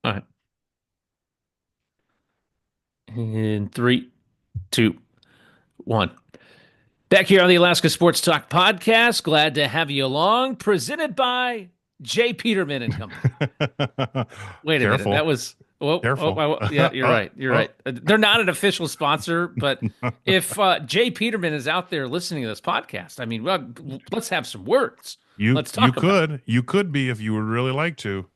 All right. In three, two, one. Back here on the Alaska Sports Talk podcast. Glad to have you along. Presented by J. Peterman and Company. Wait a minute. Careful, That was. careful. Yeah, you're right. You're Oh, right. They're not an official sponsor, but if Jay Peterman is out there listening to this podcast, I mean, well, let's have some words. you Let's you talk about it. could be if you would really like to.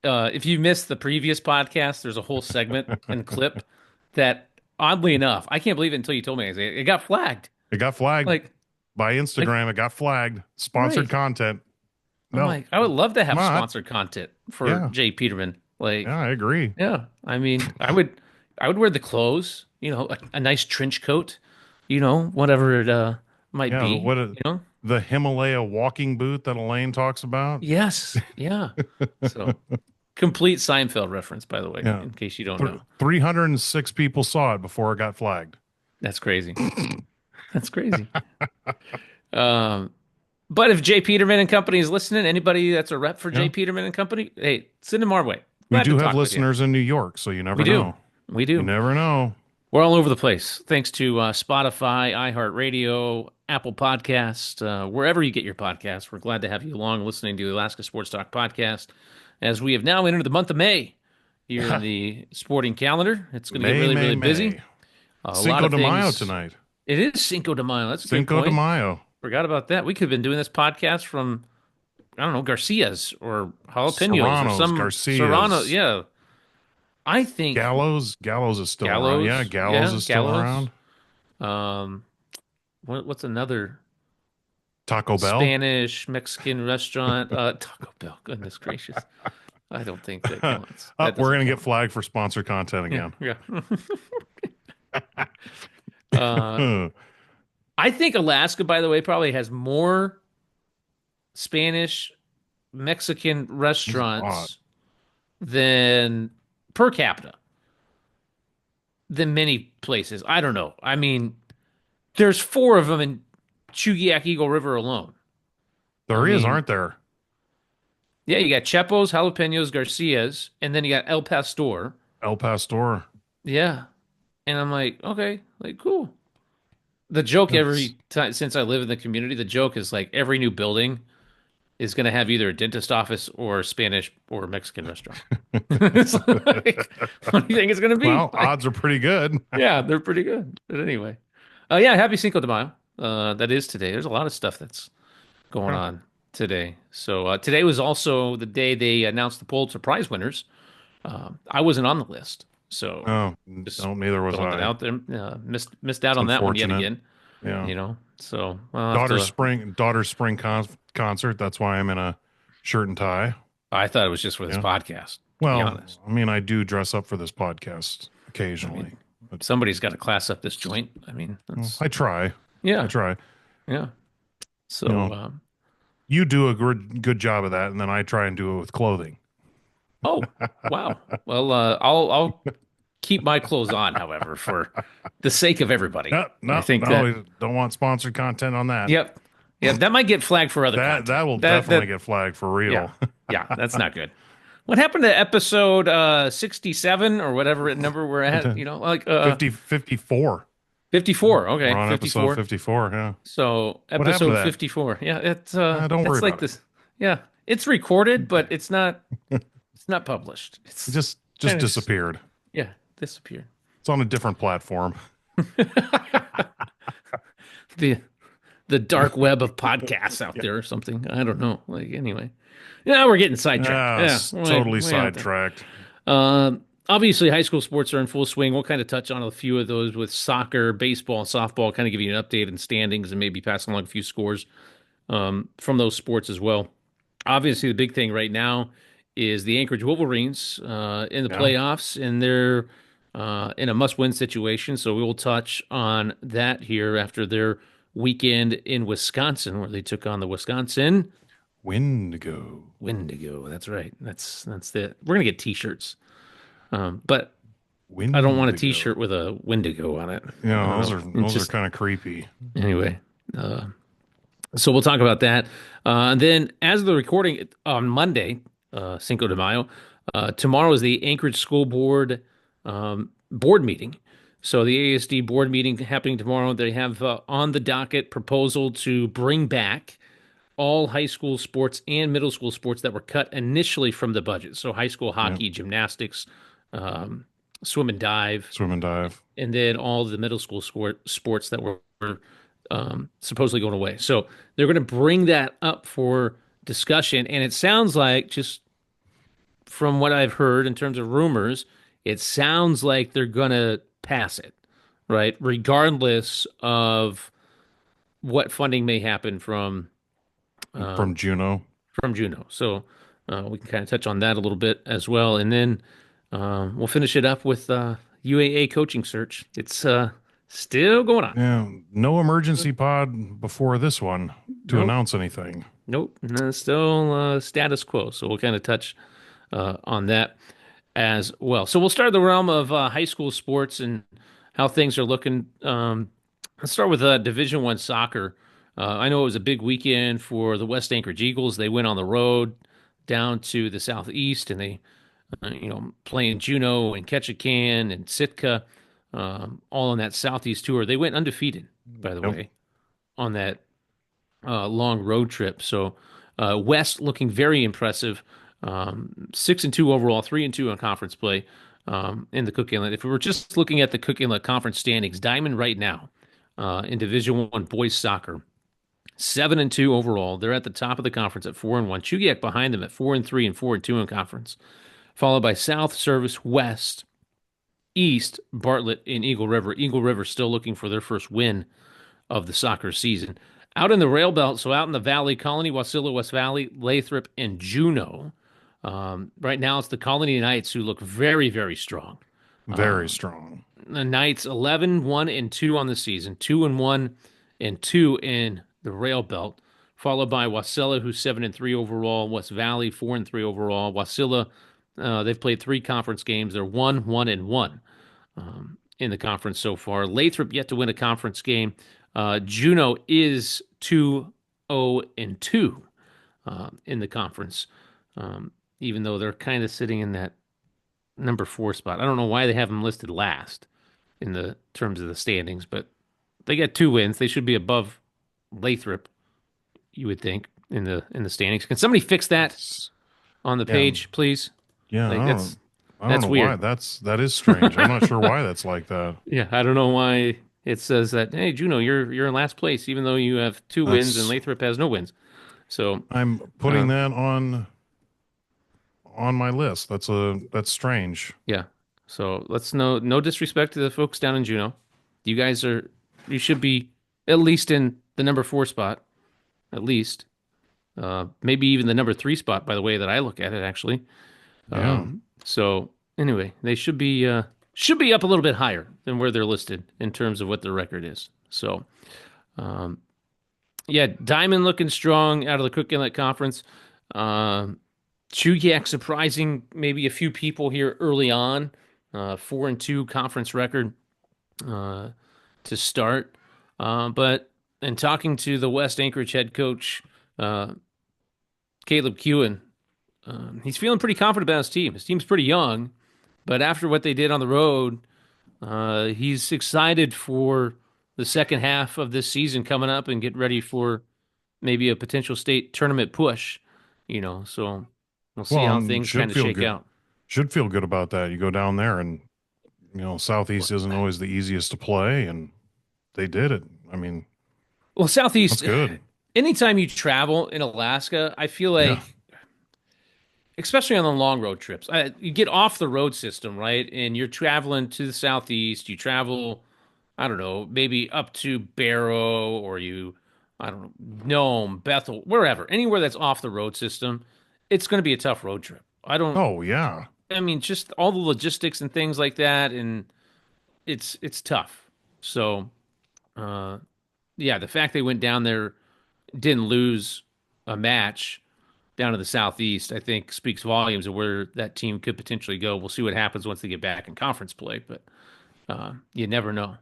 If you missed the previous podcast, there's a whole segment and clip that, oddly enough, I can't believe it until you told me it got flagged. It got flagged Like, by like, Instagram. It got flagged. Sponsored right. content. I'm No, like, I would love to have not. sponsored content for Yeah, Jay Peterman. yeah, Like, I agree. yeah, I mean, I would wear the clothes, a nice trench coat, whatever it might Yeah, be, the Himalaya walking boot that Elaine talks about. Yes, yeah. So, complete Seinfeld reference, by the way, Yeah, in case you don't know. 306 people saw it before it got flagged. That's crazy. That's crazy. Um, but if Jay Peterman and Company is listening, anybody that's a rep for Jay Yeah, Peterman and Company, hey, send them our way. we Glad to do have talk with you. listeners in New York, so you We never do. know. We You do. never know. We're all over the place. Thanks to Spotify, iHeartRadio, Apple Podcast, wherever you get your podcasts. We're glad to have you along listening to the Alaska Sports Talk podcast as we have now entered the month of May here in the sporting calendar. It's going to get May, really, May, really busy. May. A lot Cinco of de Mayo things. tonight. It is Cinco de Mayo. That's a good Cinco de point. Mayo. Forgot about that. We could have been doing this podcast from, I don't know, Garcia's or jalapenos or Serranos, some Serrano. Garcias, Yeah. I think Gallows is still around. Yeah, Gallows is still Gallows. around. Um, what's another Taco Bell. Spanish Mexican restaurant? Taco Bell. Goodness gracious. I don't think that counts. Oh, That we're doesn't gonna get count. flagged for sponsored content Yeah. again. Yeah. uh, I think Alaska, by the way, probably has more Spanish Mexican This is odd. restaurants than per capita than many places. I don't know. I mean, there's four of them in Chugiak Eagle River alone. I There is, mean, aren't there? yeah, you got Chepo's, Jalapenos, Garcia's, and then you got El Pastor. El Pastor. Yeah. And I'm like, okay, like cool. The joke That's every time since I live in the community, the joke is like every new building is going to have either a dentist office or Spanish or Mexican restaurant. It's like, what do you think it's going to be? well, odds are pretty good. Yeah, they're pretty good. But anyway, yeah, happy Cinco de Mayo. That is today. There's a lot of stuff that's going Huh. on today. So today was also the day they announced the Pulitzer Prize winners. I wasn't on the list, so Oh, just no, neither was throwing it I. out there. Missed out It's on that one yet unfortunate. again. Yeah. So I'll have to. Daughter's spring concert. That's why I'm in a shirt and tie. I thought it was just for this Yeah. podcast, to be Well, honest. I mean, I do dress up for this podcast I occasionally, mean, but somebody's got to class up this joint. I mean, that's I try. I yeah, try. yeah. So You know, you do a good job of that, and then I try and do it with clothing. oh wow. Well, I'll keep my clothes on, however, for the sake of everybody. No, I no, think no. that. We don't want sponsored content on that. Yep. Yeah, that might get flagged for other That content. will That definitely get flagged for real. yeah. Yeah, that's not good. What happened to episode 67 or whatever number we're at, 54. 54. We're Okay, on episode 54. 54. Yeah. So, What happened to episode that? 54. Yeah, Don't worry it's like about it. this. Yeah, it's recorded, but it's not published. It It's just kind of just disappeared. yeah, disappeared. It's on a different platform. The the dark web of podcasts out there or something. I don't know. Like anyway. Yeah, we're getting sidetracked. Yeah, Totally way out there. sidetracked. Obviously, high school sports are in full swing. We'll kind of touch on a few of those with soccer, baseball, and softball, kind of give you an update and standings and maybe pass along a few scores from those sports as well. Obviously, the big thing right now is the Anchorage Wolverines in the Yeah. playoffs, and they're in a must-win situation. So we will touch on that here after their weekend in Wisconsin, where they took on the Wisconsin Windigo. Windigo. That's right. That's it. We're gonna get T-shirts, but I don't want a Windigo. T-shirt with a Windigo on it. I Yeah, don't those know. are It's those are just kind of creepy. anyway. So we'll talk about that. And then, as of the recording on Monday, Cinco de Mayo. Tomorrow is the Anchorage School Board board meeting. So the ASD board meeting happening tomorrow. They have on the docket proposal to bring back all high school sports and middle school sports that were cut initially from the budget. So high school Yeah. hockey, gymnastics, um, swim and dive, Swim and dive. and then all the middle school sports that were supposedly going away. So they're going to bring that up for discussion. And it sounds like, just from what I've heard in terms of rumors, it sounds like they're going to pass it, right? Regardless of what funding may happen From um, Juneau. from Juneau. So we can kind of touch on that a little bit as well. And then we'll finish it up with UAA Coaching Search. It's still going on. Yeah. No emergency pod before this one to Nope. announce anything. Nope. No, still status quo. So we'll kind of touch on that as well. So we'll start the realm of high school sports and how things are looking. Let's start with Division One soccer. I know it was a big weekend for the West Anchorage Eagles. They went on the road down to the southeast, and they, playing Juneau and Ketchikan and Sitka, all on that southeast tour. They went undefeated, by the Yep. way, on that long road trip. So West looking very impressive. 6-2 overall, 3-2 on conference play in the Cook Inlet. If we were just looking at the Cook Inlet conference standings, Diamond right now in Division One boys soccer, 7-2 overall. They're at the top of the conference at 4-1. Chugiak behind them at 4-3 and 4-2 in conference, followed by South, Service, West, East, Bartlett, and Eagle River. Eagle River still looking for their first win of the soccer season. Out in the rail belt, so out in the valley, Colony, Wasilla, West Valley, Lathrop, and Juneau. Right now, it's the Colony Knights who look very, very strong. Very strong. The Knights 11-1-2 on the season, 2-1-2 in the rail belt, followed by Wasilla, who's 7-3 overall, West Valley 4-3 overall. Wasilla, they've played 3 conference games. They're 1-1-1 in the conference so far. Lathrop yet to win a conference game. Juneau is 2-0-2 in the conference, even though they're kind of sitting in that number 4 spot. I don't know why they have them listed last in the terms of the standings, but they got 2 wins. They should be above Lathrop, you would think, in the standings. Can somebody fix that on the Yeah. page, please? Yeah. Like I that's don't know why. weird. That is strange. I'm not sure why that's like that. Yeah, I don't know why it says that. Hey, Juno, you're in last place, even though you have 2 wins and That's Lathrop has no wins. So I'm putting uh, that on my list. That's strange. yeah. So let's no disrespect to the folks down in Juneau. You should be at least in the number 4 spot, at least. Maybe even the number 3 spot by the way that I look at it actually. Yeah. So anyway, they should be up a little bit higher than where they're listed in terms of what their record is. So yeah, Diamond looking strong out of the Cook Inlet Conference. Chugiak surprising maybe a few people here early on. 4-2 conference record to start. But in talking to the West Anchorage head coach, Caleb Kewen, he's feeling pretty confident about his team. His team's pretty young, but after what they did on the road, he's excited for the second half of this season coming up and get ready for maybe a potential state tournament push. So we'll see Well, how and things kind should of feel shake good. out. Should feel good about that. You go down there and Southeast isn't always the easiest to play, and they did it. I mean, Well, that's Southeast, good. anytime you travel in Alaska, I feel Yeah. like, especially on the long road trips, you get off the road system, right? And you're traveling to the Southeast. You travel, I don't know, maybe up to Barrow or I don't know, Nome, Bethel, wherever, anywhere that's off the road system, it's going to be a tough road trip. Oh yeah. I mean, just all the logistics and things like that, and it's tough. So, uh, yeah, the fact they went down there, didn't lose a match down to the Southeast, I think speaks volumes of where that team could potentially go. We'll see what happens once they get back in conference play, but you never know.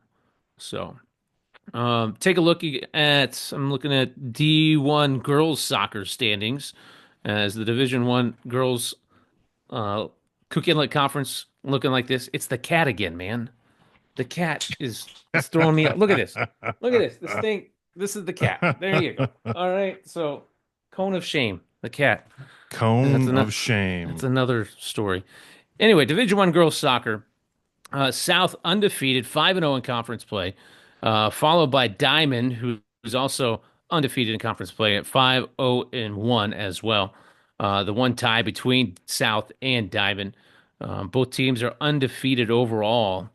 So, take a look at, I'm looking at D1 girls soccer standings. as the Division One girls uh, Cook Inlet Conference looking like this. It's the cat again, man. The cat is throwing me out. Look at this. Look at this. This thing. This is the cat. There you go. All right. So, cone of shame. The cat. That's Cone another. of That's shame. another story. Anyway, Division One girls soccer. South undefeated, 5-0 in conference play, followed by Diamond, who's also undefeated in conference play at 5-0-1 as well. The one tie between South and Diamond. Both teams are undefeated overall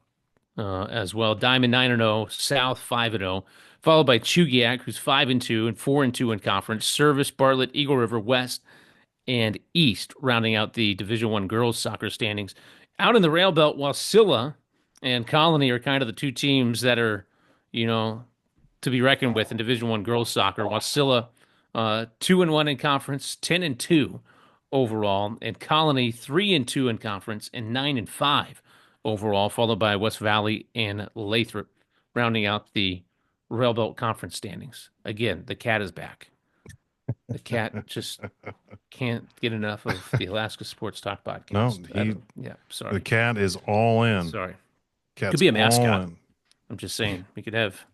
as well. Diamond 9-0, South 5-0, followed by Chugiak, who's 5-2 and 4-2 in conference. Service, Bartlett, Eagle River West, and East, rounding out the Division One girls soccer standings. Out in the rail belt, Wasilla and Colony are kind of the two teams that are, you know, to be reckoned with in Division One girls soccer. Wasilla, 2-1 in conference, 10-2 overall, and Colony 3-2 in conference and 9-5 overall, followed by West Valley and Lathrop, rounding out the rail belt conference standings. Again, the cat is back. The cat just can't get enough of the Alaska Sports Talk No, podcast. Yeah, the sorry. cat is all in. Sorry. Could Cat's be a all mascot. in. I'm just saying we could have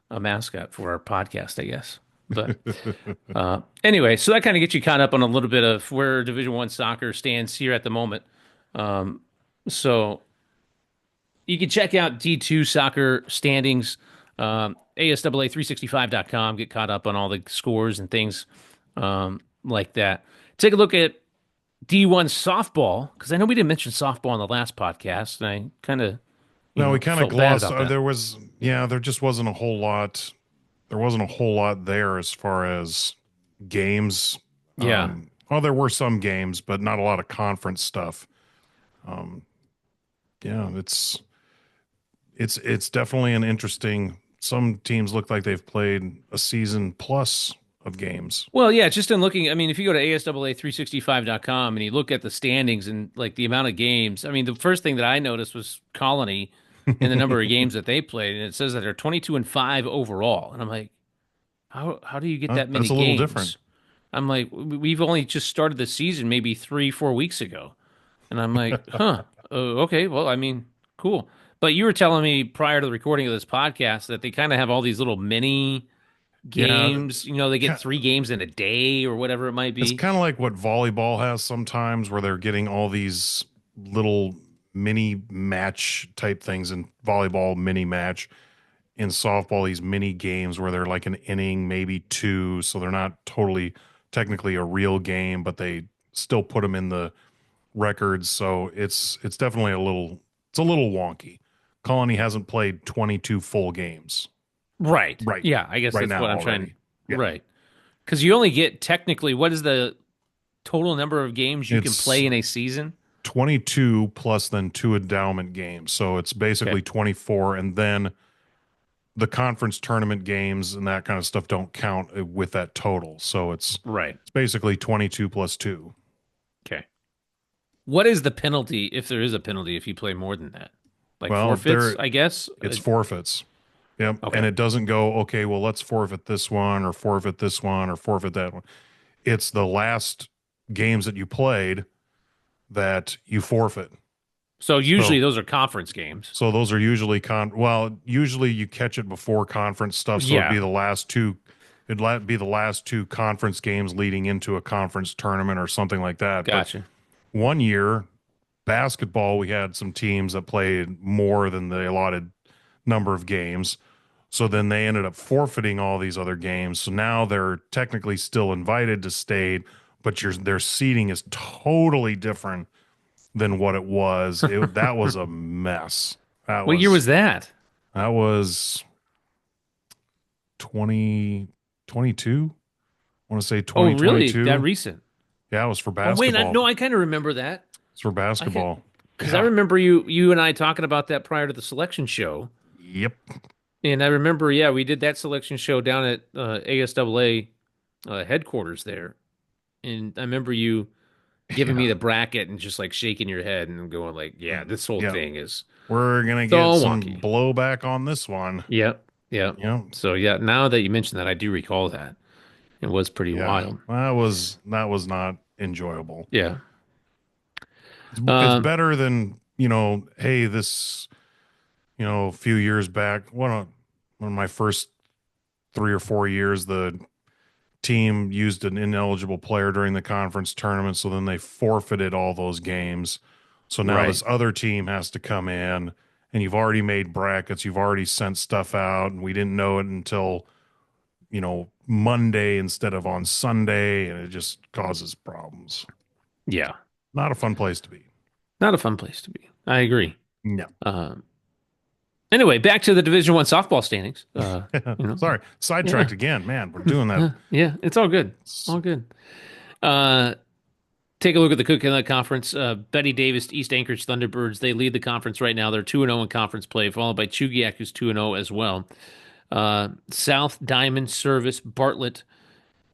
a mascot for our podcast, I guess. But anyway, so that kind of gets you caught up on a little bit of where Division One soccer stands here at the moment. Um, so you can check out D2 soccer standings, ASAA365.com, get caught up on all the scores and things like that. Take a look at D1 softball, because I know we didn't mention softball on the last podcast, and I kind of, No, we kind of felt bad glossed. about that. There just wasn't a whole lot. There wasn't a whole lot there as far as games. Yeah. Well, there were some games, but not a lot of conference stuff. Um, yeah, it's definitely an interesting. Some teams look like they've played a season plus of games. Well, yeah, just in looking, I mean, if you go to ASAA365.com and you look at the standings and like the amount of games, I mean, the first thing that I noticed was Colony and the number of games that they played, and it says that they're 22-5 overall. And I'm like, how do you get that many That's a little different. games? I'm like, we've only just started the season maybe 3, 4 weeks ago. And I'm like, huh, okay, well, I mean, cool. But you were telling me prior to the recording of this podcast that they kind of have all these little mini Yeah, games. They get 3 games in a day or whatever it might it's be. kind of like what volleyball has sometimes, where they're getting all these little mini match type things in volleyball, mini match in softball, these mini games where they're like an inning, maybe two. So they're not totally technically a real game, but they still put them in the records. So it's definitely it's a little wonky. Colony hasn't played 22 full games Right. right Yeah, I guess right that's now what I'm trying. already. Yeah. Right. Because you only get technically, what is the total number of games you can It's play in a season? 22 plus then two endowment games. So it's Okay. basically 24. And then the conference tournament games and that kind of stuff don't count with that total. So Right. it's basically 22 plus two. Okay. What is the penalty if there is a penalty if you play more than that? Like Well, forfeits, I guess. it's forfeits. Yep. And Okay. it doesn't go, okay, well, let's forfeit this one or forfeit this one or forfeit that one. It's the last games that you played that you forfeit. So usually So those are conference games. So those are usually usually you catch it before conference stuff. So it'd be Yeah. the last two, be the last two conference games leading into a conference tournament or something like that. But Gotcha. one year, basketball, we had some teams that played more than the allotted number of games. So then they ended up forfeiting all these other games. So now they're technically still invited to state, but their seating is totally different than what it was. That was a mess. That What year was was that? that was 2022. I want to say Oh, really? That 2022. recent? Yeah, it was for Oh, wait, basketball. no, I kind of remember that. It's for I can basketball. because I Yeah. remember you and I talking about that prior to the selection show. Yep. And I remember, yeah, we did that selection show down at ASAA headquarters there. And I remember you giving me Yeah. the bracket and just like shaking your head and going like, yeah, this whole Yeah. thing is We're gonna so get some wonky. blowback on this one. Yep. Yep. Yeah. So yeah, now that you mention that, I do recall that. It was pretty Yeah, wild. that was not enjoyable. Yeah. It's Um, better than, hey, this, a few years back, one of my first 3 or 4 years, the team used an ineligible player during the conference tournament, so then they forfeited all those games. So now right. this other team has to come in, and you've already made brackets, you've already sent stuff out, and we didn't know it until, Monday instead of on Sunday, and it just causes problems. Yeah. Not a fun place to be. Not a fun place to be. I agree. No. Um, anyway, back to the Division One softball standings. You know, Sorry, yeah, sidetracked again. Man, we're doing that. yeah, it's all good. All good. Uh, take a look at the Cook Inlet Conference. Betty Davis, East Anchorage Thunderbirds, they lead the conference right now. They're 2-0 in conference play, followed by Chugiak, who's 2-0 as well. South, Diamond, Service, Bartlett,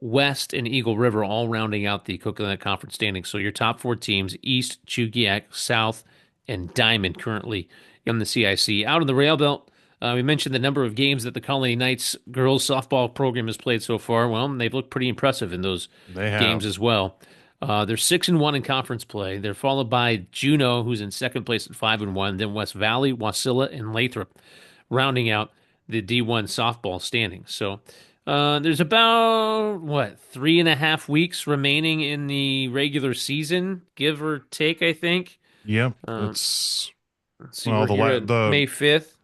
West, and Eagle River all rounding out the Cook Inlet Conference standings. So your top four teams, East, Chugiak, South, and Diamond currently in the CIC. Out in the Rail Belt, we mentioned the number of games that the Colony Knights girls softball program has played so far. Well, they've looked pretty impressive in those They games have. as well. They're 6-1 in conference play. They're followed by Juneau, who's in second place at 5-1. Then West Valley, Wasilla, and Lathrop, rounding out the D1 softball standings. So there's about what 3.5 weeks remaining in the regular season, give or take, I think. Yep. Um, It's let's see, well we're the here la- at May 5th.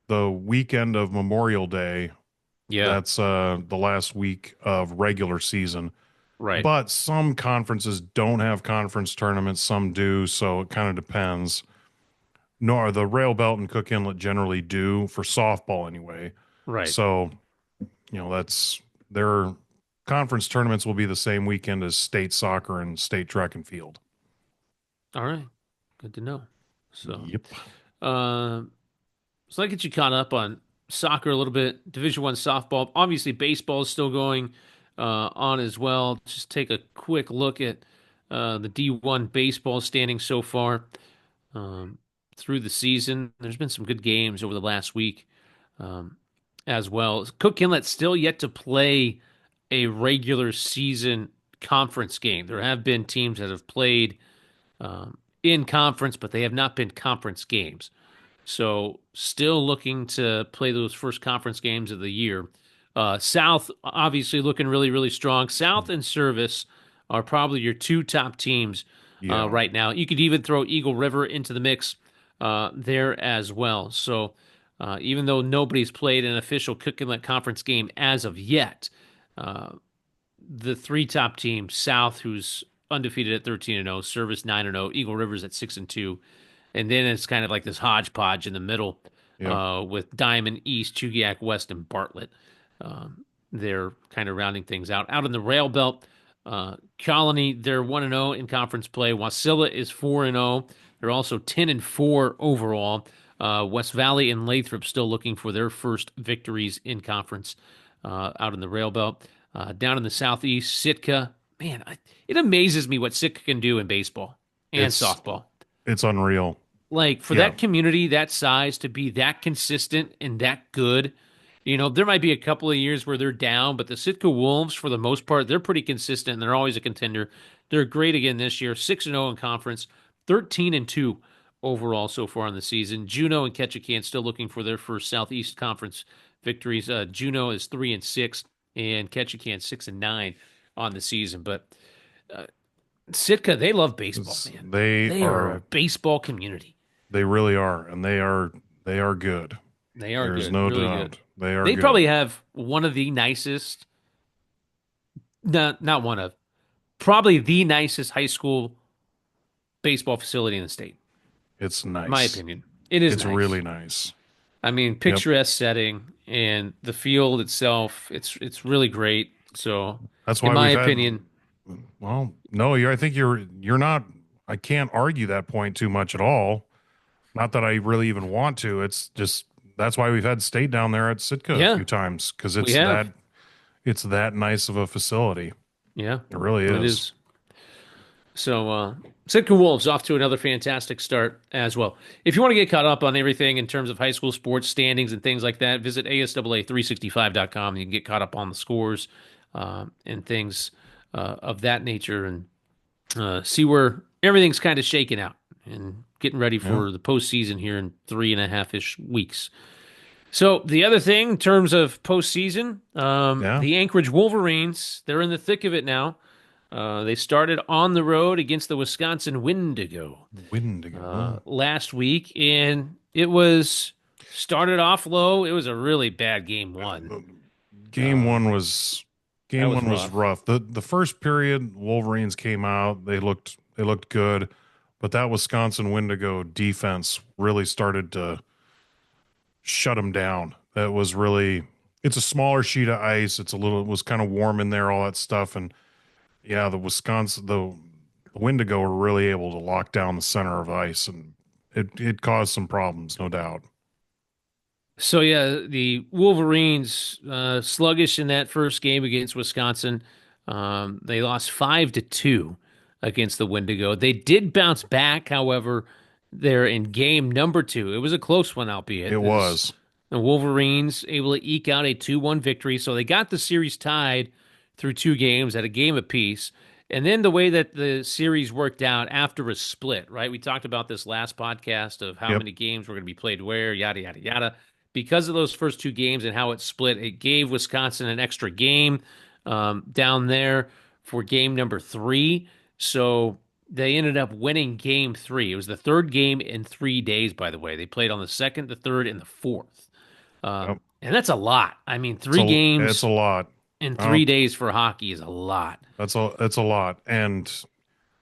the weekend of Memorial Day. Yeah, That's the last week of regular season. right, But some conferences don't have conference tournaments, some do, so it kind of depends. Nor the Rail Belt and Cook Inlet generally do for softball anyway. right. So, that's their conference tournaments will be the same weekend as state soccer and state track and field. All right, good to know. So, Yep. uh, so that gets you caught up on soccer a little bit. Division One softball, obviously baseball is still going on as well. Just take a quick look at the D1 baseball standing so far um, through the season. There's been some good games over the last week um, as well. Cook Inlet still yet to play a regular season conference game. There have been teams that have played in conference, but they have not been conference games. So still looking to play those first conference games of the year. South obviously looking really, really strong. South and Service are probably your two top teams Yeah. right now. You could even throw Eagle River into the mix there as well. So even though nobody's played an official Cook Inlet Conference game as of yet, the three top teams, South, who's undefeated at 13-0, Service 9-0, Eagle River's at 6-2, and then it's kind of like this hodgepodge in the middle Yep. with Diamond, East, Chugiak, West, and Bartlett. They're kind of rounding things out. Out in the Rail Belt, Colony, they're 1-0 in conference play. Wasilla is 4-0. They're also 10-4 overall. West Valley and Lathrop still looking for their first victories in conference out in the Rail Belt. Down in the Southeast, Sitka, man, it amazes me what Sitka can do in baseball and It's softball. it's unreal. Like for Yeah. that community, that size, to be that consistent and that good, there might be a couple of years where they're down, but the Sitka Wolves, for the most part, they're pretty consistent and they're always a contender. They're great again this year, 6-0 in conference, 13-2 overall so far in the season. Juneau and Ketchikan still looking for their first Southeast Conference victories. Juneau is 3-6 and Ketchikan 6-9 on the season. But Sitka, they love baseball, It's- man. they They are a are baseball community. they really are, and they are good. They are There's good, no really good. doubt. They are They probably good. have one of the nicest, not one of, probably the nicest high school baseball facility in the state, It's in my nice. opinion. It is It's nice. really nice. I mean, Yep. picturesque setting and the field itself, it's really great. So, That's in why my we've had opinion, well, no, I think you're not I can't argue that point too much at all. Not that I really even want to. It's just that's why we've had state down there at Sitka a yeah, few times because we it's that have. it's that nice of a facility. Yeah, It really it is. is. So, Sitka Wolves off to another fantastic start as well. If you want to get caught up on everything in terms of high school sports standings and things like that, visit ASAA365.com. You can get caught up on the scores, and things of that nature, and see where everything's kind of shaking out and getting ready Yeah. for the postseason here in 3.5-ish weeks. So the other thing in terms of postseason, Yeah. the Anchorage Wolverines, they're in the thick of it now. They started on the road against the Wisconsin Windigo Windigo. Oh. last week, and it was started off low. It was a really bad game one. Uh, Game Um, one was that game was one was rough. rough. The first period, Wolverines came out. They looked good, but that Wisconsin Windigo defense really started to shut them down. That was really it's a smaller sheet of ice. It was kind of warm in there, all that stuff, and yeah, the Windigo were really able to lock down the center of ice, and it caused some problems, no doubt. So yeah, the Wolverines sluggish in that first game against Wisconsin. They lost 5-2 against the Windigo. They did bounce back, however, they're in game number two. It was a close one, It albeit. This was. the Wolverines able to eke out a 2-1 victory. So they got the series tied through two games at a game apiece. And then the way that the series worked out after a split, right? We talked about this last podcast of how Yep. many games were going to be played where, yada, yada, yada. Because of those first two games and how it split, it gave Wisconsin an extra game down there for game number three. So they ended up winning game three. It was the third game in 3 days, by the way. They played on the second, the third, and the fourth. Yep. And that's a lot. I mean, It's three it's a games lot. in Uh, 3 days for hockey is a lot. that's a lot. And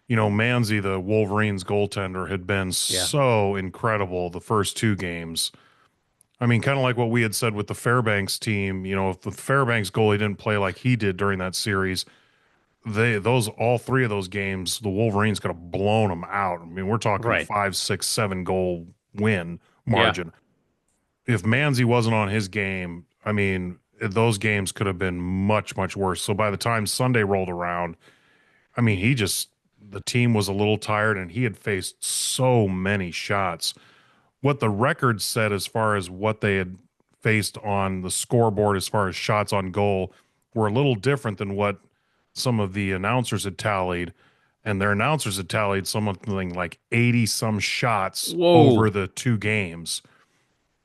Manzi, the Wolverines goaltender, had been Yeah. so incredible the first two games. I mean, kind of like what we had said with the Fairbanks team. If the Fairbanks goalie didn't play like he did during that series, all three of those games, the Wolverines could have blown them out. I mean, we're talking Right. 5, 6, 7 goal win Yeah. margin. If Manzi wasn't on his game, I mean, those games could have been much, much worse. So by the time Sunday rolled around, I mean, the team was a little tired and he had faced so many shots. What the record said as far as what they had faced on the scoreboard as far as shots on goal were a little different than what some of the announcers had tallied. And their announcers had tallied something like 80 some shots over Whoa. the two games.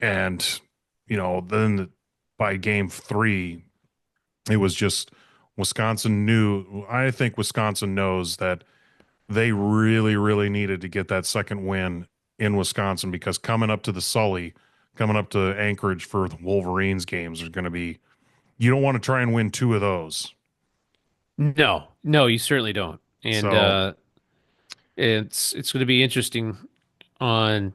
And, then by game three, it was just I think Wisconsin knows that they really, really needed to get that second win in Wisconsin because coming up to Anchorage for the Wolverines games are going to be, you don't want to try and win two of those. No, no, you certainly don't. And So it's going to be interesting on,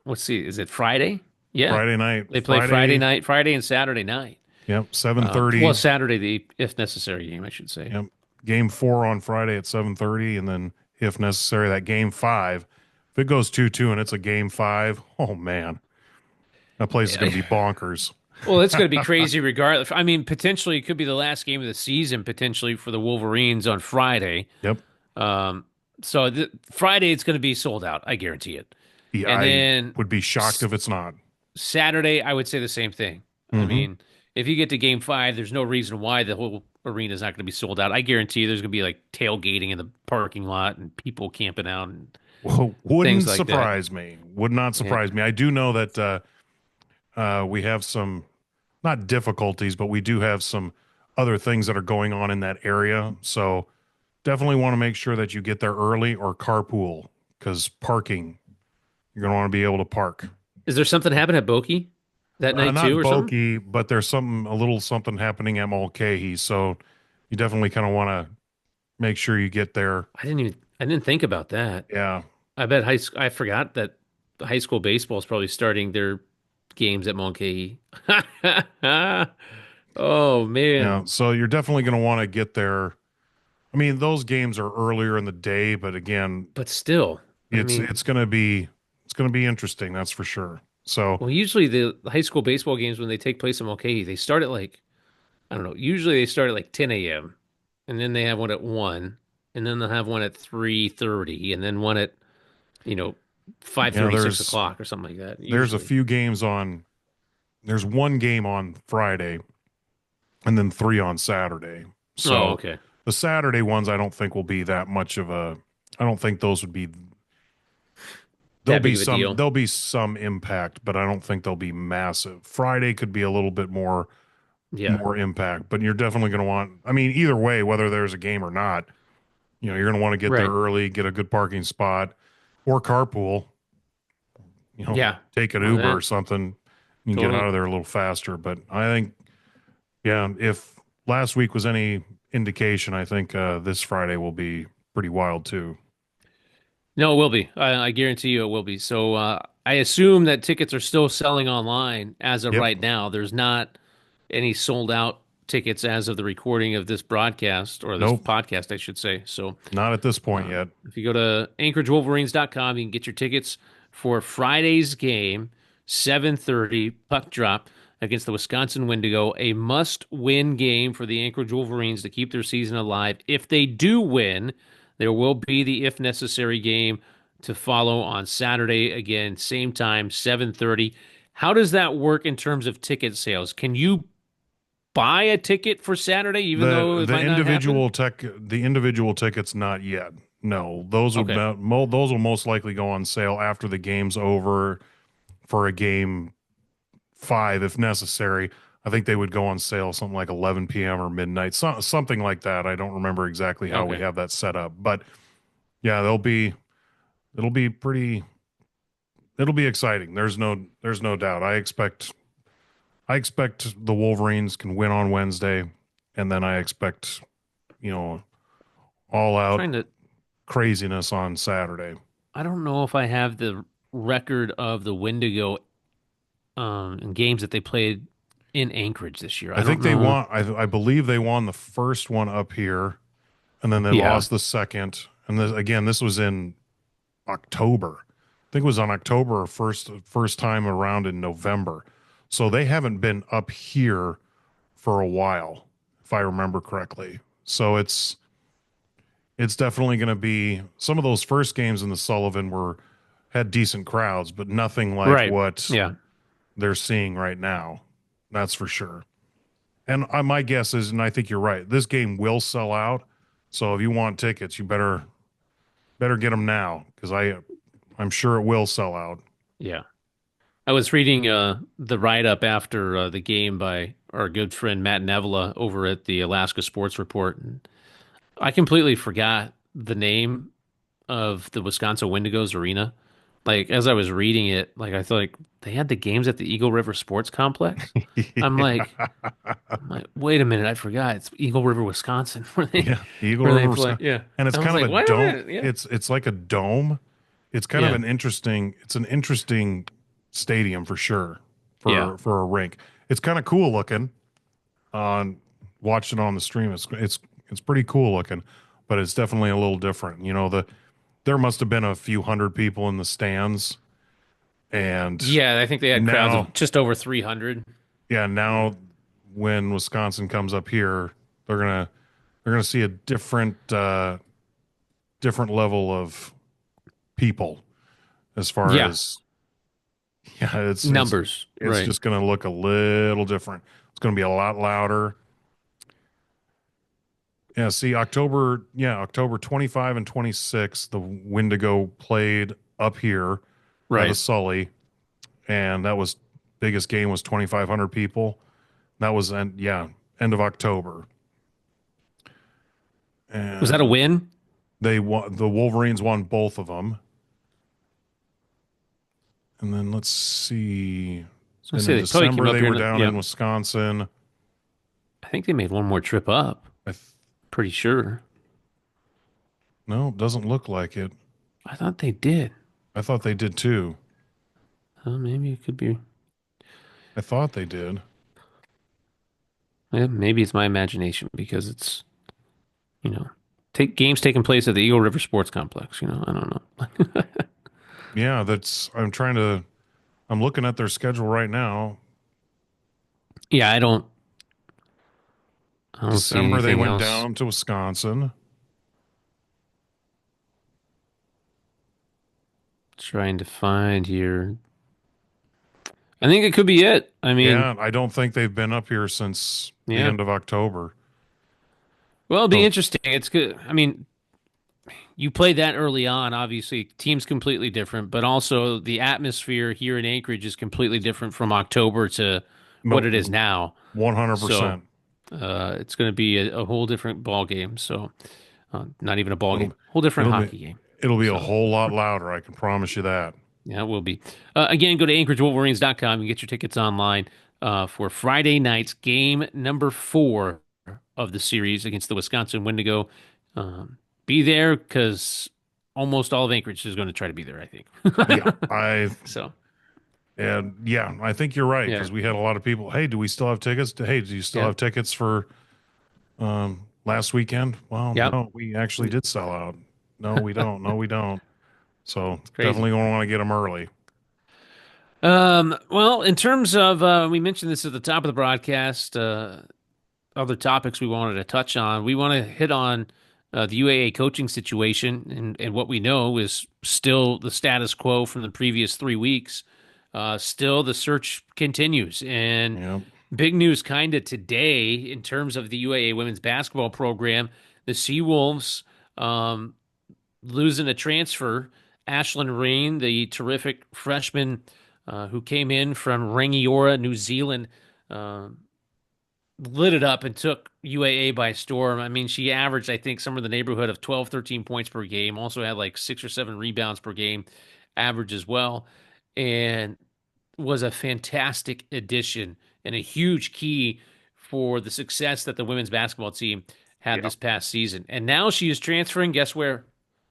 let's see, is it Friday? Yeah. Friday night, They play Friday, Friday and Saturday night. yep, Well, 7:30. Saturday, the if necessary game, I should say. Yep. Game four on Friday at 7:30, and then if necessary, that game five. If it goes 2-2 and it's a game five, oh man, that place is going to be bonkers. Well, it's going to be crazy regardless. I mean, potentially it could be the last game of the season, potentially for the Wolverines on Friday. Yep. Um, so Friday it's going to be sold out. I guarantee it. Yeah, And I then would be shocked if it's not. Saturday, I would say the same thing. I Mm-hmm. mean, if you get to game five, there's no reason why the whole arena is not going to be sold out. I guarantee you there's going to be like tailgating in the parking lot and people camping out and Well, things wouldn't like that. surprise me. Would not Yeah. surprise me. I do know that we have some, not difficulties, but we do have some other things that are going on in that area. So definitely want to make sure that you get there early or carpool because parking, you're going to want to be able to park. Is there something happening at Boki that night too Not or something? Bokeh, but there's a little something happening at Mulcahy. So you definitely kind of want to make sure you get there. I didn't think about that. Yeah. I bet I forgot that high school baseball is probably starting their games at Monkey. Oh Yeah. man. So you're definitely going to want to get there. I mean, those games are earlier in the day, but again, But still, I it's mean, it's going to be interesting, that's for sure. So, well, usually the high school baseball games when they take place in Mulcahy, they start at like I don't know. Usually they start at like 10 a.m. and then they have one at 1, and then they'll have one at 3:30, and then one at you know 5:30, 6 there's o'clock or something like that. there's a Usually, few games there's one game on Friday and then three on Saturday. Oh, So okay. the Saturday ones, I don't think will be that much of a. I don't think those would be. That big of a deal. There'll be some impact, but I don't think they'll be massive. Friday could be a little bit Yeah. more impact, but you're definitely going to want. I mean, either way, whether there's a game or not, you're going to want to get there Right. early, get a good parking spot, or carpool. Yeah. Take an Or Uber or that. something. You can get out Totally. of there a little faster. But I think, yeah, if last week was any indication, I think this Friday will be pretty wild too. No, it will be. I guarantee you it will be. So I assume that tickets are still selling online as of Yep. right now. There's not any sold out tickets as of the recording of this broadcast or this Nope. podcast, I should say. So Not at this point yet. if you go to AnchorageWolverines.com, you can get your tickets for Friday's game, 7:30 puck drop against the Wisconsin Windigo, a must-win game for the Anchorage Wolverines to keep their season alive. If they do win, there will be the if necessary game to follow on Saturday again, same time, 7:30. How does that work in terms of ticket sales? Can you buy a ticket for Saturday even though it might not happen? The individual tickets not yet. No, those Okay. those will most likely go on sale after the game's over for a game 5 if necessary. I think they would go on sale something like 11 p.m. or midnight, something like that. I don't remember exactly how we Okay. have that set up, but yeah, it'll be pretty it'll be exciting. There's no doubt. I expect the Wolverines can win on Wednesday, and then I expect, you know, all out Trying to craziness on Saturday. I don't know if I have the record of the Windigo and games that they played in Anchorage this year. I I don't think they know. won. I believe they won the first one up here, and then they Yeah. lost the second. And this was in October. I think it was on October first time around in November. So they haven't been up here for a while, if I remember correctly. So it's definitely going to be some of those first games in the Sullivan were had decent crowds, but nothing like Right. what Yeah. they're seeing right now. That's for sure. And my guess is, and I think you're right, this game will sell out. So if you want tickets, you better get them now because I'm sure it will sell out. Yeah. I was reading the write-up after the game by our good friend Matt Nevela over at the Alaska Sports Report. And I completely forgot the name of the Wisconsin Wendigos Arena. Like as I was reading it, like I thought like they had the games at the Eagle River Sports Complex. I'm like, Yeah. I'm like, wait a minute, I forgot. It's Eagle River, Wisconsin, Yeah, Eagle where they River, play. Wisconsin. Yeah. And it's I was kind of like, a wait a dome. minute. Yeah. It's like a dome. It's kind of Yeah. an interesting. It's an interesting stadium for sure Yeah. for a rink. It's kind of cool looking. On Watching it on the stream, it's pretty cool looking, but it's definitely a little different. There must have been a few hundred people in the stands, and Yeah, I think they had crowds now of just over 300. yeah, now when Wisconsin comes up here, they're gonna they're gonna see a different level of people as far Yeah. as yeah, Numbers. it's Right. just gonna look a little different. It's gonna be a lot louder. Yeah, see October 25 and 26, the Windigo played up here at a Right. Sully, and that was biggest game was 2,500 people. That was end of October. Was that a And win? the Wolverines won both of them. And then let's see. I was gonna Then say in they probably came December up they here. were down Yeah. in Wisconsin. I think they made one more trip up. I th- Pretty sure. no, it doesn't look like it. I thought they did. I thought they did too. Oh, maybe it could be. I thought they did. Yeah, maybe it's my imagination because it's, you know, take games taking place at the Eagle River Sports Complex. I don't know. Yeah, I'm looking at their schedule right now. Yeah, I don't see December they anything went else. down to Wisconsin. Trying to find here. I think it could be it. I mean, Yeah, I don't think they've been up here since the yeah. end of October. Well, it'll be So interesting. It's good. I mean, you play that early on, obviously, team's completely different, but also the atmosphere here in Anchorage is completely different from October to what it is now. So 100%. it's going to be a whole different ball game. So not even a ball It'll game, whole different it'll be hockey game. it'll be a So whole lot louder, I can promise you that. yeah, it will be. Again, go to AnchorageWolverines.com and get your tickets online for Friday night's game number 4 of the series against the Wisconsin Windigo. Be there because almost all of Anchorage is going to try to be there, I Yeah, think. I So, and yeah, I think you're right yeah. because we had a lot of people. Hey, do we still have tickets? Hey, do you still Yeah. have tickets for last weekend? Well, Yep. no, we actually did sell out. No, we don't. No, we don't. So It's crazy. definitely gonna want to get them early. Well, in terms of, we mentioned this at the top of the broadcast, other topics we wanted to touch on. We want to hit on the UAA coaching situation, and what we know is still the status quo from the previous 3 weeks. Still, the search continues, and Yeah, big news kind of today in terms of the UAA women's basketball program. The Seawolves losing a transfer. Ashlyn Rain, the terrific freshman who came in from Rangiora, New Zealand, uh, lit it up and took UAA by storm. I mean, she averaged, I think, somewhere in the neighborhood of 12, 13 points per game. Also had like 6 or 7 rebounds per game average as well. And was a fantastic addition and a huge key for the success that the women's basketball team had yeah. this past season. And now she is transferring. Guess where?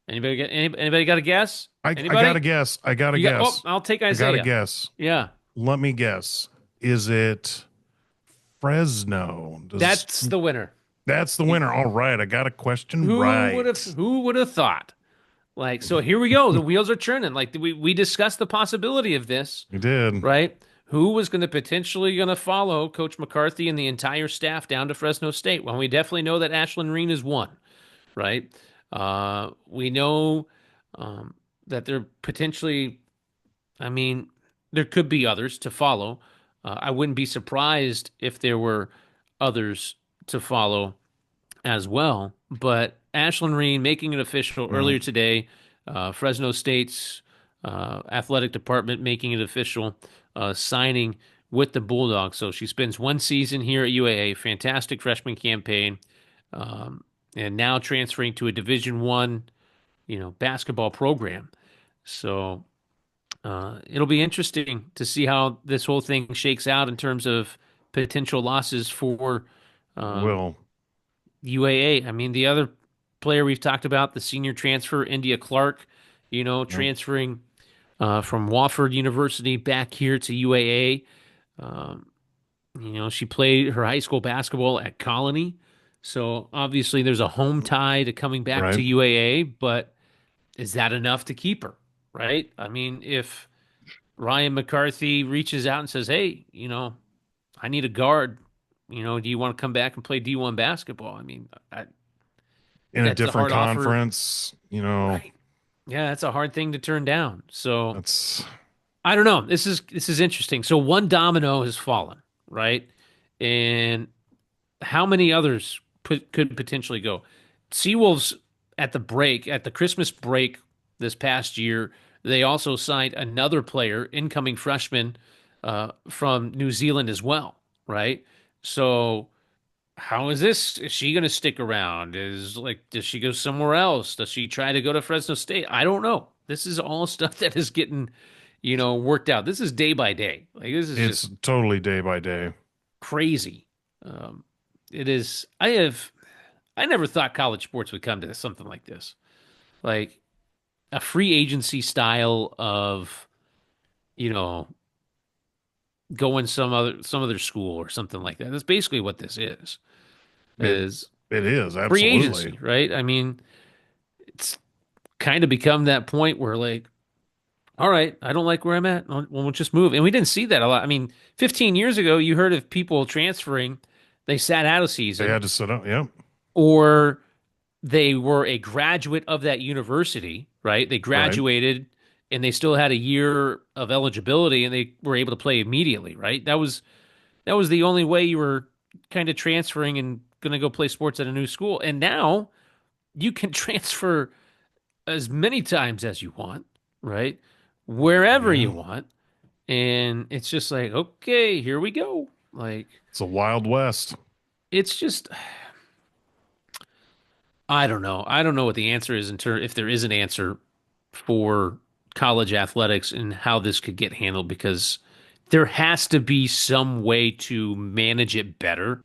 Anybody got a guess? I gotta Anybody? guess. I gotta You got, oh, guess. I'll take I gotta Isaiah. guess. Yeah. Let me guess. Is it Fresno? Does That's the winner. That's the winner? All right, I got a question right. Who would have thought? Like, so here we go. The wheels are churning. Like we discussed the possibility of this, We did. right? Who was going to potentially going to follow Coach McCarthy and the entire staff down to Fresno State? Well, we definitely know that Ashlyn Reen is one, right? We know that there potentially, I mean, there could be others to follow. I wouldn't be surprised if there were others to follow as well. But Ashlyn Reen making it official Yeah, earlier today, Fresno State's athletic department making it official, signing with the Bulldogs. So she spends one season here at UAA, fantastic freshman campaign, um, and now transferring to a Division 1, basketball program. So it'll be interesting to see how this whole thing shakes out in terms of potential losses for it um, will. UAA. I mean, the other player we've talked about, the senior transfer, India Clark, Yep. transferring from Wofford University back here to UAA. Um, she played her high school basketball at Colony. So obviously there's a home tie to coming back to Right. UAA, but is that enough to keep her? Right? I mean, if Ryan McCarthy reaches out and says, "Hey, I need a guard. Do you want to come back and play D1 basketball?" I mean, In a that's a different hard offer. conference, Right. Yeah, that's a hard thing to turn down. So that's I don't know. This is interesting. So one domino has fallen, right? And how many others could potentially go? Seawolves at the Christmas break this past year, they also signed another player, incoming freshman from New Zealand as well, right? So how is this? Is she going to stick around? Does she go somewhere else? Does she try to go to Fresno State? I don't know. This is all stuff that is getting, worked out. This is day by day. Like this is it's just totally day by day. crazy. Um, it is. I never thought college sports would come to something like this, like a free agency style of, you know, going some other school or something like that. That's basically what this It is it is free absolutely. agency, right? I mean, it's kind of become that point where like, all right, I don't like where I'm at. Well, we'll just move. And we didn't see that a lot. I mean, 15 years ago, you heard of people transferring, they sat out a They season, had to sit up. Yep. or they were a graduate of that university, right? They Right. graduated and they still had a year of eligibility and they were able to play immediately, right? That was the only way you were kind of transferring and going to go play sports at a new school. And now you can transfer as many times as you want, right? Wherever you Yeah. want. And it's just like, okay, here we go. Like, It's a Wild West. it's just, I don't know. I don't know what the answer is in terms, if there is an answer for college athletics and how this could get handled, because there has to be some way to manage it better,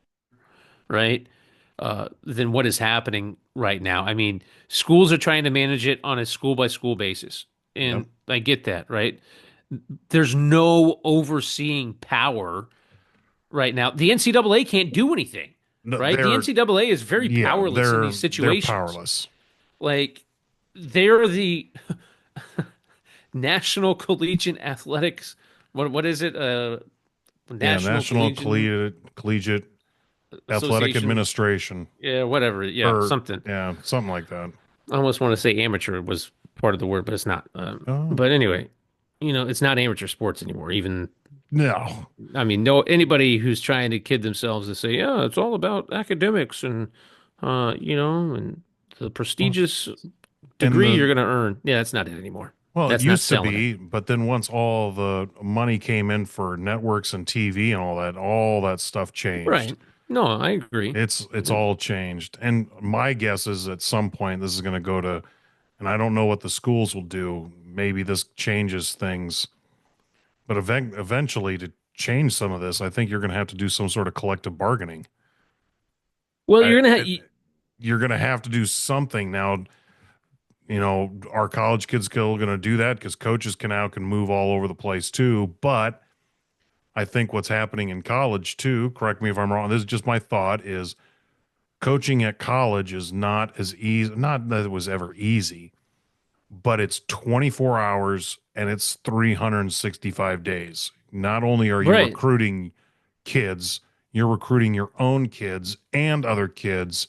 right? Than what is happening right now. I mean, schools are trying to manage it on a school by school basis. Yep. And I get that, right? There's no overseeing power right now. The NCAA can't do anything, No, right? The NCAA is very yeah, powerless in these they're situations. powerless. Like, they're the National Collegiate Athletics. What is it? Yeah, National National Collegiate Collegiate Athletic Association. Administration, Yeah, whatever. Yeah, or something. yeah, something like that. I almost want to say amateur was part of the word, but it's not. Oh, But anyway, it's not amateur sports anymore. Even, no. I mean, no anybody who's trying to kid themselves to say, yeah, it's all about academics and and the Well, prestigious and degree you're going to earn. Yeah, that's not it anymore. it That's not used to selling it. be, but then once all the money came in for networks and TV and all that stuff changed. Right. No, I agree. It's all changed. And my guess is at some point this is going to go to, and I don't know what the schools will do. Maybe this changes things, but eventually to change some of this, I think you're going to have to do some sort of collective bargaining. Well, I, you're gonna it, you're going to have to do something now. Our college kids still going to do that because coaches can move all over the place too. But I think what's happening in college too, correct me if I'm wrong, this is just my thought, is coaching at college is not as easy, not that it was ever easy, but it's 24 hours and it's 365 days. Not only are you right, recruiting kids, you're recruiting your own kids and other kids.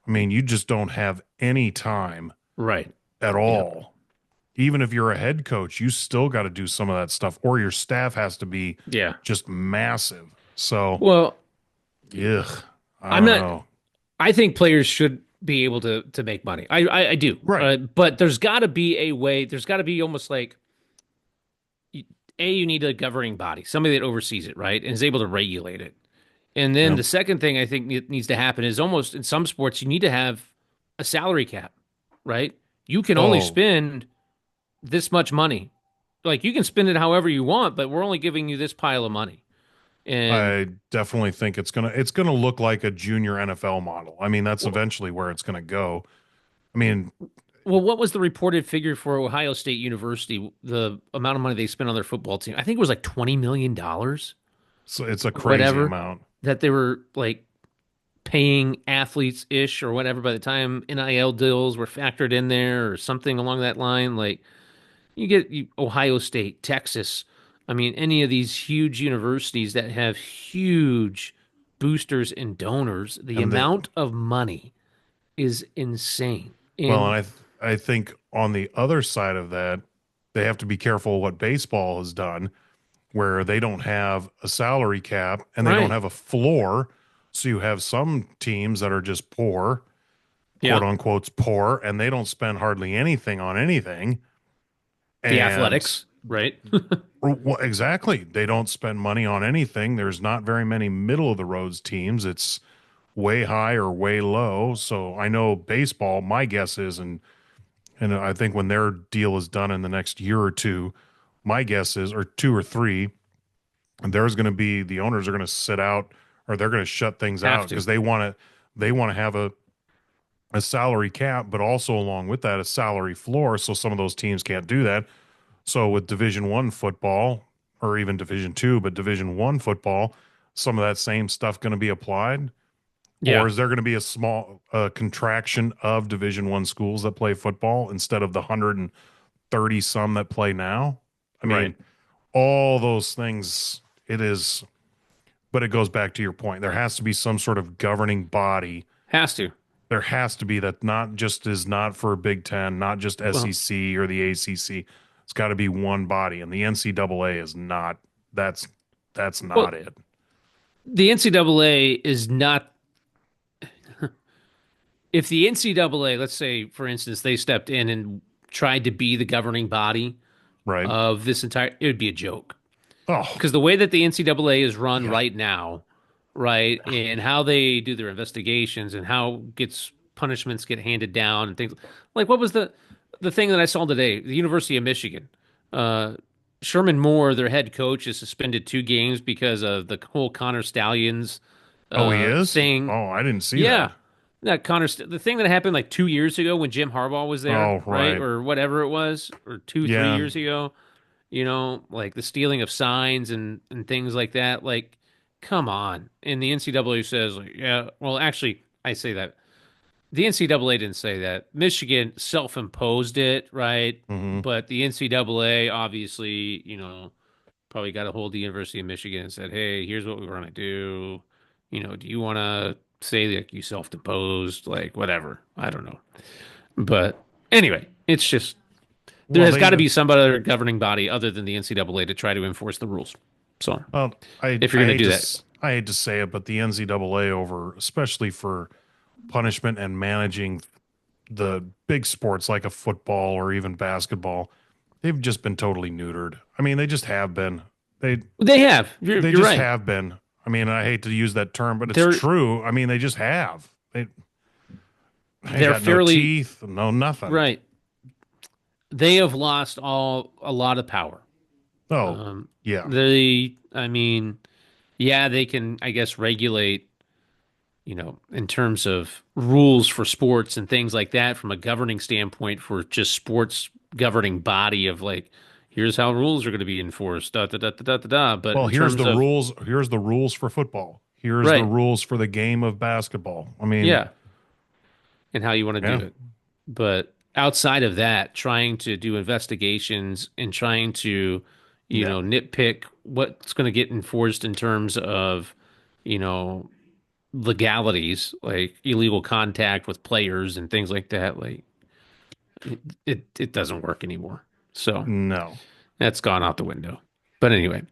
I mean, you just don't have any time right. at Yep. all. Even if you're a head coach, you still got to do some of that stuff, or your staff has to be Yeah. just massive. So, Well, ugh, I I'm don't not. know. I think players should be able to make money. I do. Right. But there's got to be a way. There's got to be almost like you need a governing body, somebody that oversees it, right, and is able to regulate it. And then Yep. the second thing I think needs to happen is almost in some sports you need to have a salary cap, right? You can only Oh, spend this much money. Like you can spend it however you want, but we're only giving you this pile of money. And I definitely think it's gonna look like a junior NFL model. I mean, that's eventually where it's gonna go. I mean, well, what was the reported figure for Ohio State University? The amount of money they spent on their football team? I think it was like $20 million so it's a or crazy whatever amount. that they were like paying athletes ish or whatever by the time NIL deals were factored in there or something along that line. Like Ohio State, Texas. I mean, any of these huge universities that have huge boosters and donors, the And they amount of money is insane. Well, And and I think on the other side of that, they have to be careful what baseball has done, where they don't have a salary cap and they don't right. have a floor. So you have some teams that are just poor, quote Yeah. unquote poor, and they don't spend hardly anything on anything. The And athletics, right? well, exactly, they don't spend money on anything. There's not very many middle of the roads teams. It's way high or way low. So I know baseball, my guess is, and I think when their deal is done in the next year or two, my guess is, or two or three, and there's going to be the owners are going to sit out or they're going to shut things Have out to. because they want to have a salary cap, but also along with that a salary floor. So some of those teams can't do that. So with Division 1 football or even Division 2, but Division 1 football, some of that same stuff going to be applied. Or Yeah. is there going to be a small contraction of Division 1 schools that play football instead of the 130 some that play now? I Right. mean, all those things, it is, but it goes back to your point. There has to be some sort of governing body. Has to. There has to be that not just is not for Big Ten, not just Well, SEC or the ACC. It's got to be one body, and the NCAA is not. That's not well, it. the NCAA is not. if the NCAA, let's say, for instance, they stepped in and tried to be the governing body Right. of this entire, it would be a joke. Oh, Because the way that the NCAA is run yeah. right now, right, and how they do their investigations and how gets punishments get handed down and things like what was the thing that I saw today? The University of Michigan, uh, Sherman Moore, their head coach, is suspended 2 games because of the whole Connor Stallions Oh, he is? thing. Oh, I didn't see Yeah, that. that the thing that happened like 2 years ago when Jim Harbaugh was there, Oh, right, right. or whatever it was, or two, three Yeah. years ago. Like the stealing of signs and things like that. Like, come on. And the NCAA says, like, yeah, well, actually, I say that. The NCAA didn't say that. Michigan self-imposed it, right? Hmm. But the NCAA obviously, probably got a hold of the University of Michigan and said, hey, here's what we're going to do. Do you want to say that you self-imposed? Like, whatever. I don't know. But anyway, it's just there Well, has got to they be some other governing body other than the NCAA to try to enforce the rules. So well, if you're going to do that, I hate to say it, but the NCAA over, especially for punishment and managing the big sports like a football or even basketball, they've just been totally neutered. I mean, they just have been. They they have. You're they you're just right. have been. I mean, I hate to use that term, but it's They're true. I mean, they just have. They they're got no fairly teeth, no nothing. right. They have lost a lot of power. Oh, Um, yeah. I mean, yeah, they can, I guess, regulate, in terms of rules for sports and things like that from a governing standpoint for just sports governing body of like, here's how rules are going to be enforced, da da da da da da da. But Well, in terms of here's the rules for football. Here's the right, rules for the game of basketball. I mean, yeah, and how you want to yeah, do it. But outside of that, trying to do investigations and trying to, yeah. nitpick what's going to get enforced in terms of, you know, legalities like illegal contact with players and things like that, like it doesn't work anymore. So No. that's gone out the window. But anyway,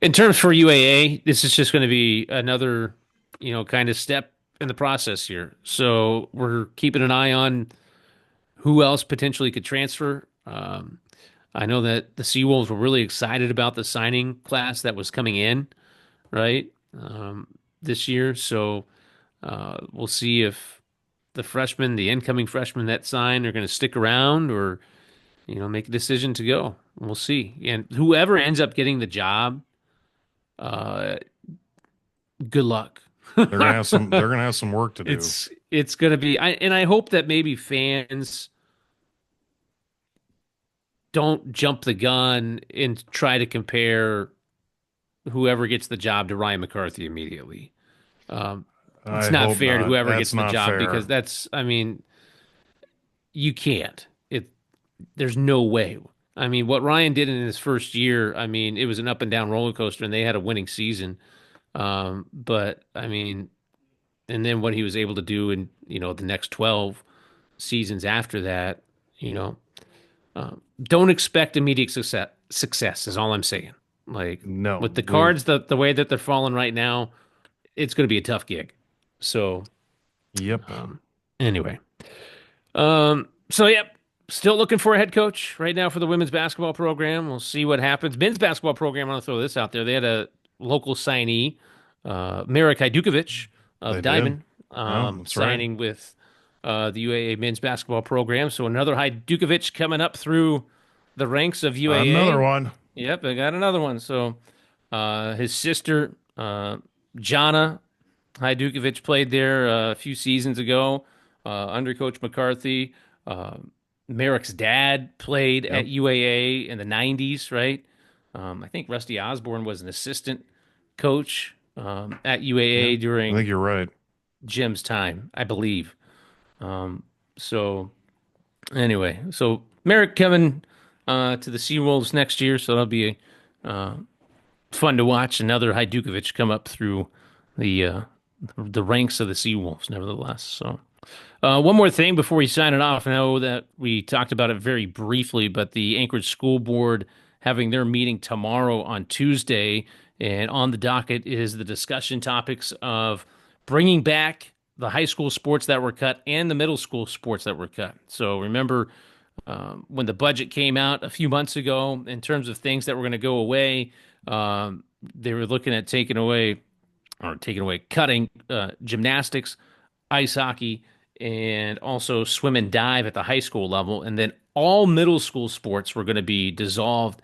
in terms for UAA, this is just going to be another, kind of step in the process here. So we're keeping an eye on who else potentially could transfer. I know that the Seawolves were really excited about the signing class that was coming in, right, this year. So we'll see if the incoming freshmen that sign, are going to stick around or, make a decision to go. We'll see. And whoever ends up getting the job, uh, good luck. They're gonna have some work to do. It's going to be, and I hope that maybe fans don't jump the gun and try to compare whoever gets the job to Ryan McCarthy immediately. Um, it's I not hope fair to not. whoever That's gets the not job fair. because I mean, you can't. There's no way. I mean, what Ryan did in his first year, I mean, it was an up and down roller coaster, and they had a winning season. But I mean, and then what he was able to do in, the next 12 seasons after that, you know, don't expect immediate success. Success is all I'm saying. Like No. with the We cards, the way that they're falling right now, it's going to be a tough gig. So, Yep. anyway, so yep, still looking for a head coach right now for the women's basketball program. We'll see what happens. Men's basketball program, I'm going to throw this out there. They had a local signee, Marek Hajdukovic of They did. Diamond, No, that's right. signing with the UAA men's basketball program. So another Hajdukovic coming up through the ranks of Another UAA. one. Yep, I got another one. So his sister, Jana Hajdukovic, played there a few seasons ago under Coach McCarthy. Uh, Merrick's dad played at Yep. UAA in the 90s, right? I think Rusty Osborne was an assistant coach at Yeah. UAA I think during you're right. Jim's time, I believe. So anyway, so Merrick coming to the Seawolves next year, so that'll be fun to watch another Hajdukovic come up through the the ranks of the Seawolves, nevertheless. So, one more thing before we sign it off. I know that we talked about it very briefly, but the Anchorage School Board having their meeting tomorrow on Tuesday, and on the docket is the discussion topics of bringing back the high school sports that were cut and the middle school sports that were cut. So remember when the budget came out a few months ago in terms of things that were going to go away, they were looking at cutting gymnastics, ice hockey, and also swim and dive at the high school level. And then all middle school sports were going to be dissolved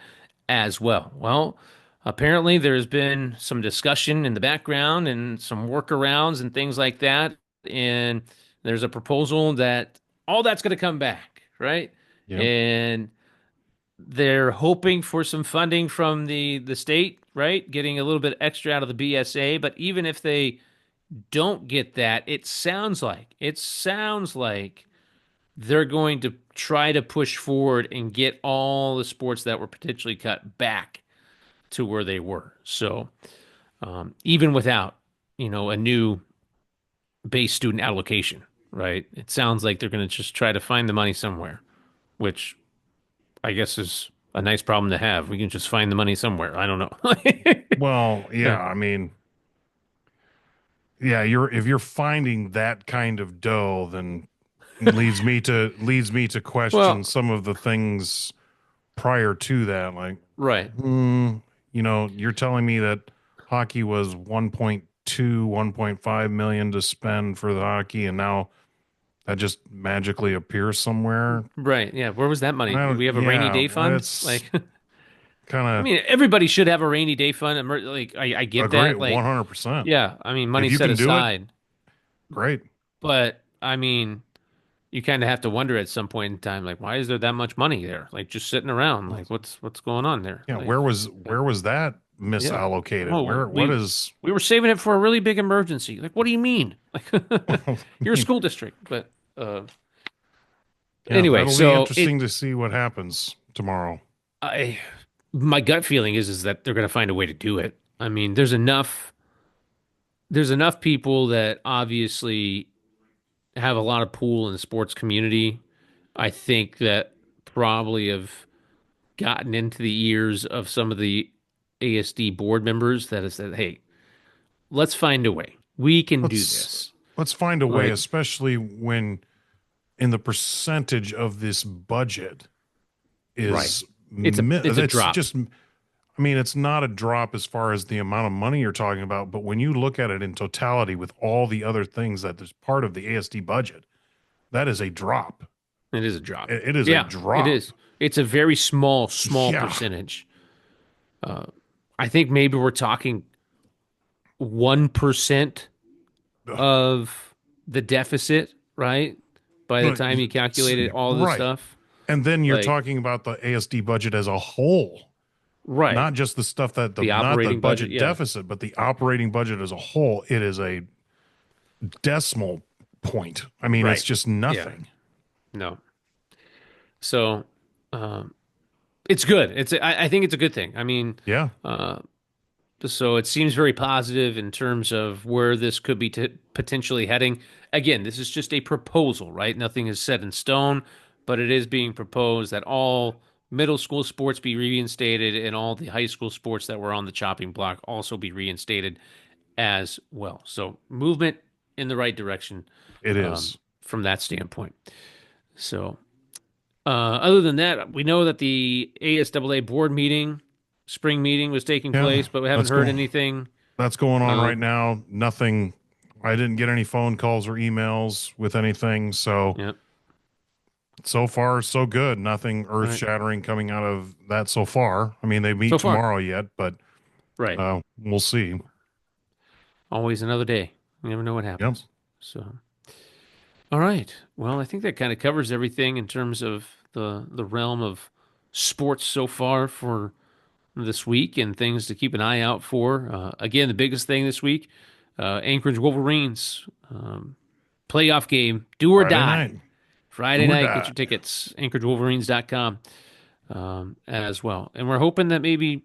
as well. Well, apparently there's been some discussion in the background and some workarounds and things like that. And there's a proposal that all that's going to come back, right? Yep. And they're hoping for some funding from the state, right? Getting a little bit extra out of the BSA, but even if they don't get that, it sounds like they're going to try to push forward and get all the sports that were potentially cut back to where they were. So even without, a new base student allocation, right? It sounds like they're going to just try to find the money somewhere, which I guess is a nice problem to have. We can just find the money somewhere. I don't know. Well, yeah, I mean, yeah, if you're finding that kind of dough, then it leads me to question Well, some of the things prior to that. Like, right. you're telling me that hockey was 1.2, 1.5 million to spend for the hockey, and now that just magically appears somewhere. Right. Yeah. Where was that money? I Do don't, we have a rainy yeah, day fund? it's Like, kind I of mean, everybody should have a rainy day fund. Like, I a get great that. Like, 100%. yeah, I mean, money If you set can do it, aside. great. But I mean, you kind of have to wonder at some point in time, like, why is there that much money there? Like, just sitting around. Like, what's going on there? Yeah, Like, where was that yeah. misallocated? Well, What is we were saving it for a really big emergency. Like, what do you mean? Like, I you're a mean, school district, but yeah, anyway. that'll be So interesting to see what happens tomorrow. I, my gut feeling is that they're going to find a way to do it. I mean, there's enough people that obviously have a lot of pull in the sports community. I think that probably have gotten into the ears of some of the ASD board members that has said, "Hey, let's find a way. We can do Let's this." let's find a way, Like, especially when in the percentage of this budget right. is It's a it's drop. just I mean, it's not a drop as far as the amount of money you're talking about, but when you look at it in totality with all the other things that is part of the ASD budget, that is a drop. It is a drop. It is a Yeah, it drop. is. It's a very small Yeah. percentage. I think maybe we're talking 1% Ugh. of the deficit, right? By the But time you calculated all this right. stuff. And then you're Like, talking about the ASD budget as a whole, right. not just the stuff that The not the operating budget, budget yeah. deficit, but the operating budget as a whole. It is a decimal point. I mean, it's Right. just Yeah. nothing. No. So, um, it's good. I think it's a good thing. I mean, Yeah. uh, so it seems very positive in terms of where this could be potentially heading. Again, this is just a proposal, right? Nothing is set in stone, but it is being proposed that all middle school sports be reinstated and all the high school sports that were on the chopping block also be reinstated as well. So movement in the right direction It is. from that standpoint. So other than that, we know that the ASAA board meeting, spring meeting, was taking Yeah. place, but we haven't That's heard cool. anything. That's going on right Um, now. Nothing. I didn't get any phone calls or emails with anything. yeah. So far, so good. Nothing All earth right. shattering coming out of that so far. I mean, they So meet far, tomorrow yet, but right. we'll see. Always another day. You never know what Yep. happens. So, all right. Well, I think that kind of covers everything in terms of the realm of sports so far for this week and things to keep an eye out for. Again, the biggest thing this week, Anchorage Wolverines playoff game, do or Friday night. die. Friday Do or night, get die. your tickets, anchoragewolverines.com as well. And we're hoping that maybe,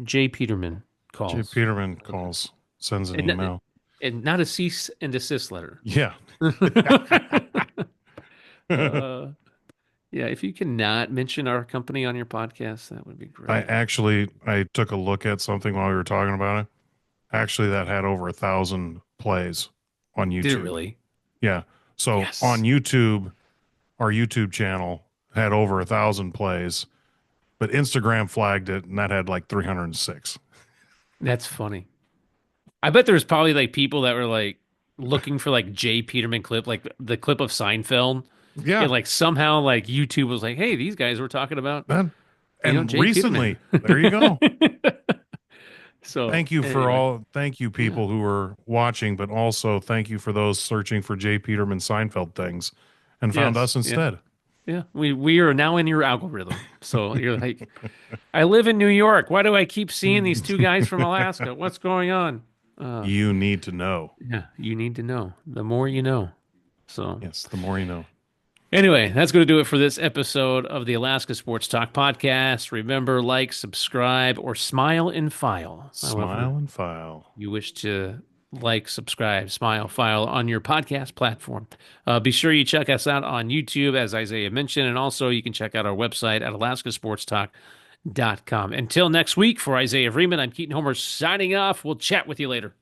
Jay Peterman Jay calls. Peterman calls, sends an And, email. and not a cease and desist letter. Yeah. uh, yeah, if you cannot mention our company on your podcast, that would be great. I took a look at something while we were talking about it. Actually, that had over 1,000 plays on Did it YouTube. really? Yeah. So on Yes. YouTube, our YouTube channel had over 1,000 plays, but Instagram flagged it and that had like 306. That's funny. I bet there's probably like people that were like looking for like Jay Peterman clip, like the clip of Seinfeld. Yeah. And like somehow like YouTube was like, hey, these guys were talking about, That, and Jay Peterman. recently, there you go. So anyway, Thank you yeah. people who are watching, but also thank you for those searching for Jay Peterman Seinfeld things and found Yes. us Yeah. instead. Yeah. We are now in your algorithm. So you're like, I live in New York. Why do I keep seeing these two guys from Alaska? What's going on? You need to know. Yeah, you need to know. The more you know. So Yes, the more you know. anyway, that's going to do it for this episode of the Alaska Sports Talk podcast. Remember, like, subscribe, or smile and file. However, Smile and file. you wish to like, subscribe, smile, file on your podcast platform. Be sure you check us out on YouTube, as Isaiah mentioned, and also you can check out our website at alaskasportstalk.com. Until next week, for Isaiah Freeman, I'm Keaton Homer signing off. We'll chat with you later.